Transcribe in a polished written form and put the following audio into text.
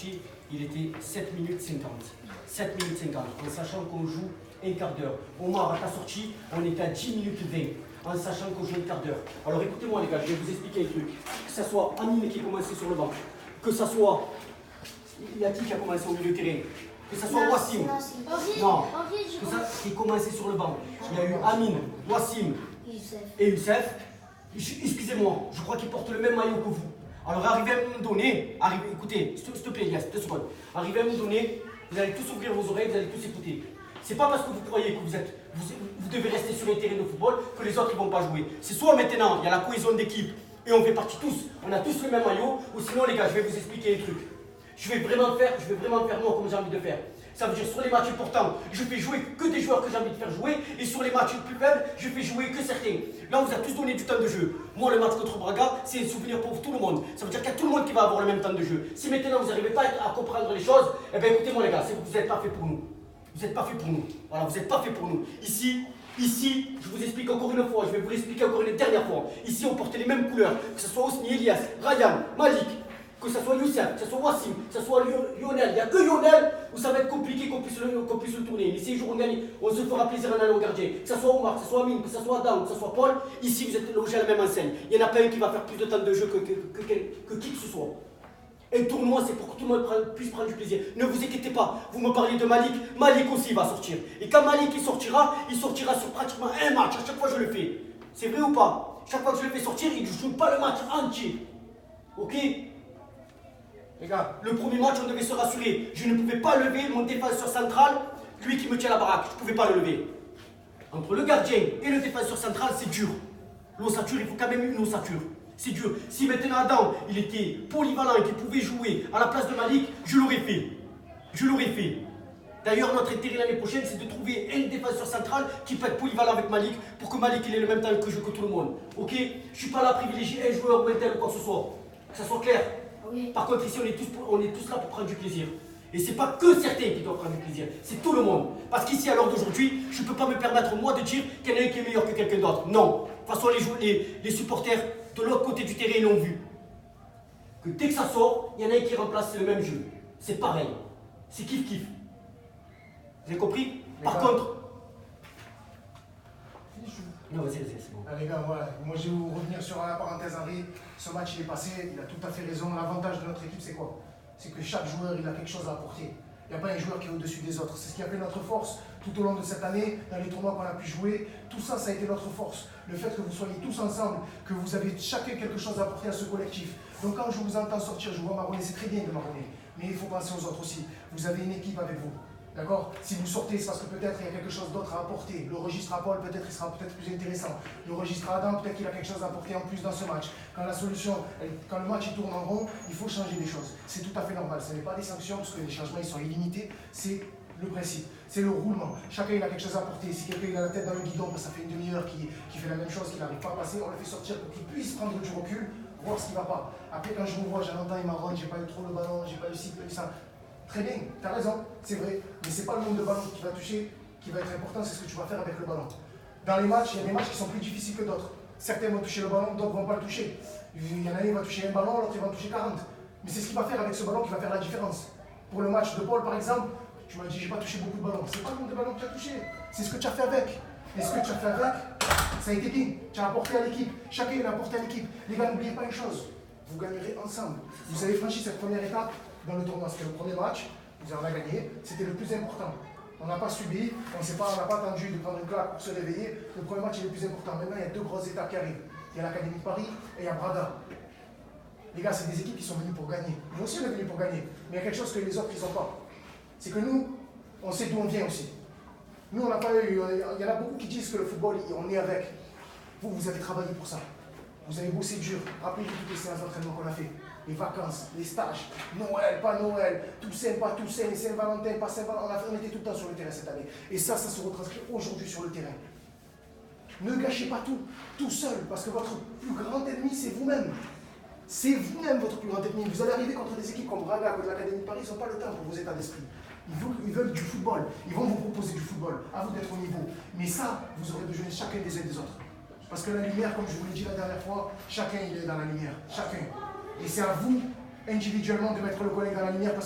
sortie, il était 7 minutes 50. 7 minutes 50, en sachant qu'on joue un quart d'heure. Omar, à ta sortie, on était à 10 minutes 20, en sachant qu'on joue un quart d'heure. Alors écoutez-moi les gars, je vais vous expliquer un truc. Que ce soit Amine qui commençait sur le banc, que ce soit... Il y a qui a commencé au milieu de terrain? Que ce soit Wassim. Non, que ça, qui commençait sur le banc. Il y a eu Amine, Wassim et Youssef. Excusez-moi, je crois qu'ils portent le même maillot que vous. Alors arrivez à un moment donné, écoutez, s'il te plaît, Elias, 2 secondes. Arrivez à un moment donné, vous allez tous ouvrir vos oreilles, vous allez tous écouter. C'est pas parce que vous croyez que vous devez rester sur un terrain de football que les autres ne vont pas jouer. C'est soit maintenant, il y a la cohésion d'équipe et on fait partie tous, on a tous le même maillot, ou sinon les gars, je vais vous expliquer un truc. Je vais vraiment faire moi comme j'ai envie de faire. Ça veut dire sur les matchs importants, je fais jouer que des joueurs que j'ai envie de faire jouer, et sur les matchs plus faibles, je fais jouer que certains. Là, on vous a tous donné du temps de jeu. Moi, le match contre Braga, c'est un souvenir pour tout le monde. Ça veut dire qu'il y a tout le monde qui va avoir le même temps de jeu. Si maintenant vous n'arrivez pas à comprendre les choses, eh bien écoutez-moi les gars, c'est que vous n'êtes pas fait pour nous. Vous n'êtes pas fait pour nous. Voilà, vous n'êtes pas fait pour nous. Ici, je vous explique encore une fois, je vais vous l'expliquer encore une dernière fois. Ici, on porte les mêmes couleurs, que ce soit Osni, Elias, Ryan, Malik, que ce soit Youssef, que ce soit Wassim, que ce soit Lionel. Il n'y a que Lionel où ça va être compliqué qu'on puisse le tourner. Mais si un jour on gagne, on se fera plaisir en allant au gardien. Que ce soit Omar, que ce soit Amine, que ce soit Adam, que ce soit Paul, ici vous êtes logés à la même enseigne. Il n'y en a pas un qui va faire plus de temps de jeu que qui que ce soit. Un tournoi, c'est pour que tout le monde puisse prendre du plaisir. Ne vous inquiétez pas, vous me parliez de Malik, Malik aussi va sortir. Et quand Malik il sortira sur pratiquement un match. À chaque fois je le fais. C'est vrai ou pas? Chaque fois que je le fais sortir, il ne joue pas le match entier. Ok? Les gars, le premier match, on devait se rassurer. Je ne pouvais pas lever mon défenseur central, lui qui me tient la baraque. Je ne pouvais pas le lever. Entre le gardien et le défenseur central, c'est dur. L'ossature, il faut quand même une ossature. C'est dur. Si maintenant Adam, il était polyvalent et qu'il pouvait jouer à la place de Malik, je l'aurais fait. Je l'aurais fait. D'ailleurs, notre intérêt l'année prochaine, c'est de trouver un défenseur central qui peut être polyvalent avec Malik pour que Malik il ait le même temps que tout le monde. Ok? Je ne suis pas là à privilégier un joueur ou un tel ou quoi que ce soit. Que ça soit clair. Oui. Par contre, ici, on est tous là pour prendre du plaisir. Et c'est pas que certains qui doivent prendre du plaisir, c'est tout le monde. Parce qu'ici, à l'heure d'aujourd'hui, je ne peux pas me permettre, moi, de dire qu'il y en a un qui est meilleur que quelqu'un d'autre. Non. De toute façon, les supporters de l'autre côté du terrain l'ont vu. Que dès que ça sort, il y en a un qui remplace le même jeu. C'est pareil. C'est kiff-kiff. Vous avez compris? Par contre... Non, vas-y, c'est bon. Ah, les gars, voilà. Moi je vais vous revenir sur la parenthèse Henri. Ce match il est passé, il a tout à fait raison. L'avantage de notre équipe c'est quoi? C'est que chaque joueur il a quelque chose à apporter. Il n'y a pas un joueur qui est au-dessus des autres. C'est ce qui a fait notre force tout au long de cette année, dans les tournois qu'on a pu jouer. Tout ça, ça a été notre force. Le fait que vous soyez tous ensemble, que vous avez chacun quelque chose à apporter à ce collectif. Donc quand je vous entends sortir, je vois marronner, c'est très bien de marronner. Mais il faut penser aux autres aussi. Vous avez une équipe avec vous. D'accord? Si vous sortez, c'est parce que peut-être il y a quelque chose d'autre à apporter. Le registre à Paul, peut-être il sera peut-être plus intéressant. Le registre à Adam, peut-être qu'il a quelque chose à apporter en plus dans ce match. Quand le match il tourne en rond, il faut changer des choses. C'est tout à fait normal. Ce n'est pas des sanctions, parce que les changements ils sont illimités. C'est le principe. C'est le roulement. Chacun il a quelque chose à apporter. Si quelqu'un il a la tête dans le guidon, parce que ça fait une demi-heure qu'il fait la même chose, qu'il n'arrive pas à passer, on le fait sortir pour qu'il puisse prendre du recul, voir ce qui ne va pas. Après, quand je vous vois, j'entends, il m'arrange, j'ai pas eu trop le ballon, j'ai pas eu ci, pas eu ça. Très bien, tu as raison, c'est vrai, mais ce n'est pas le nombre de ballons qui va toucher qui va être important, c'est ce que tu vas faire avec le ballon. Dans les matchs, il y a des matchs qui sont plus difficiles que d'autres. Certains vont toucher le ballon, d'autres ne vont pas le toucher. Il y en a un qui va toucher un ballon, l'autre il va en toucher 40. Mais c'est ce qu'il va faire avec ce ballon qui va faire la différence. Pour le match de Paul, par exemple, tu m'as dit j'ai pas touché beaucoup de ballons. C'est pas le nombre de ballons que tu as touché, c'est ce que tu as fait avec. Et ce que tu as fait avec, ça a été bien. Tu as apporté à l'équipe. Chacun a apporté à l'équipe. Les gars, n'oubliez pas une chose, vous gagnerez ensemble. Vous avez franchi cette première étape dans le tournoi. C'était le premier match, vous en avez gagné, c'était le plus important. On n'a pas subi, on n'a pas attendu de prendre une claque pour se réveiller. Le premier match est le plus important. Maintenant, il y a 2 grosses étapes qui arrivent. Il y a l'Académie de Paris et il y a Braga. Les gars, c'est des équipes qui sont venues pour gagner. Nous aussi, on est venus pour gagner. Mais il y a quelque chose que les autres, ils n'ont pas. C'est que nous, on sait d'où on vient aussi. Nous, on n'a pas eu... Il y en a beaucoup qui disent que le football, on est avec. Vous, vous avez travaillé pour ça. Vous avez bossé dur. Rappelez-vous toutes les séances d'entraînement qu'on a fait. Les vacances, les stages, Noël, pas Noël, Toussaint, pas Toussaint, Saint-Valentin, pas Saint-Valentin. On était tout le temps sur le terrain cette année. Et ça se retranscrit aujourd'hui sur le terrain. Ne gâchez pas tout seul, parce que votre plus grand ennemi, c'est vous-même. C'est vous-même votre plus grand ennemi. Vous allez arriver contre des équipes comme Braga, contre l'Académie de Paris, ils n'ont pas le temps pour vos états d'esprit. Ils veulent du football. Ils vont vous proposer du football. À vous d'être au niveau. Mais ça, vous aurez besoin chacun des uns des autres. Parce que la lumière, comme je vous l'ai dit la dernière fois, chacun il est dans la lumière. Chacun. Et c'est à vous, individuellement, de mettre le collègue dans la lumière. Parce que